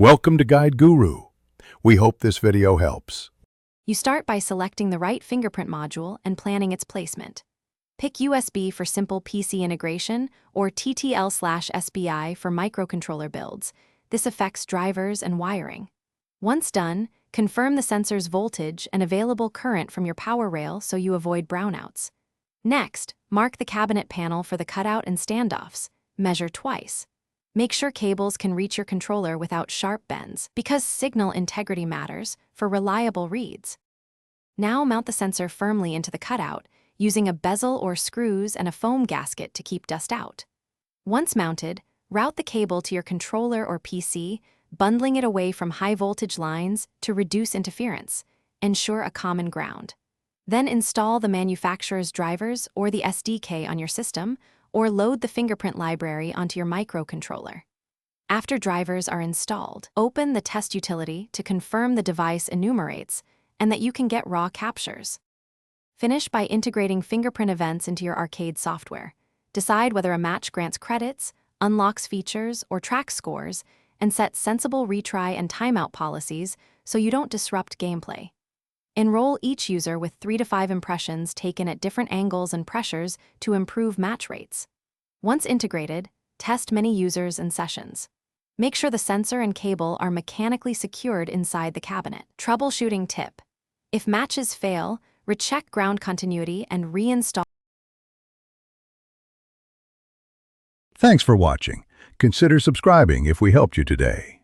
Welcome to Guide Guru. We hope this video helps. You start by selecting the right fingerprint module and planning its placement. Pick USB for simple PC integration or TTL/SBI for microcontroller builds. This affects drivers and wiring. Once done, confirm the sensor's voltage and available current from your power rail so you avoid brownouts. Next, mark the cabinet panel for the cutout and standoffs. Measure twice. Make sure cables can reach your controller without sharp bends, because signal integrity matters for reliable reads. Now mount the sensor firmly into the cutout, using a bezel or screws and a foam gasket to keep dust out. Once mounted, route the cable to your controller or PC, bundling it away from high-voltage lines to reduce interference. Ensure a common ground. Then install the manufacturer's drivers or the SDK on your system, or load the fingerprint library onto your microcontroller. After drivers are installed, open the test utility to confirm the device enumerates and that you can get raw captures. Finish by integrating fingerprint events into your arcade software. Decide whether a match grants credits, unlocks features, or tracks scores, and set sensible retry and timeout policies so you don't disrupt gameplay. Enroll each user with 3 to 5 impressions taken at different angles and pressures to improve match rates. Once integrated, test many users and sessions. Make sure the sensor and cable are mechanically secured inside the cabinet. Troubleshooting tip: if matches fail, recheck ground continuity and reinstall. Thanks for watching. Consider subscribing if we helped you today.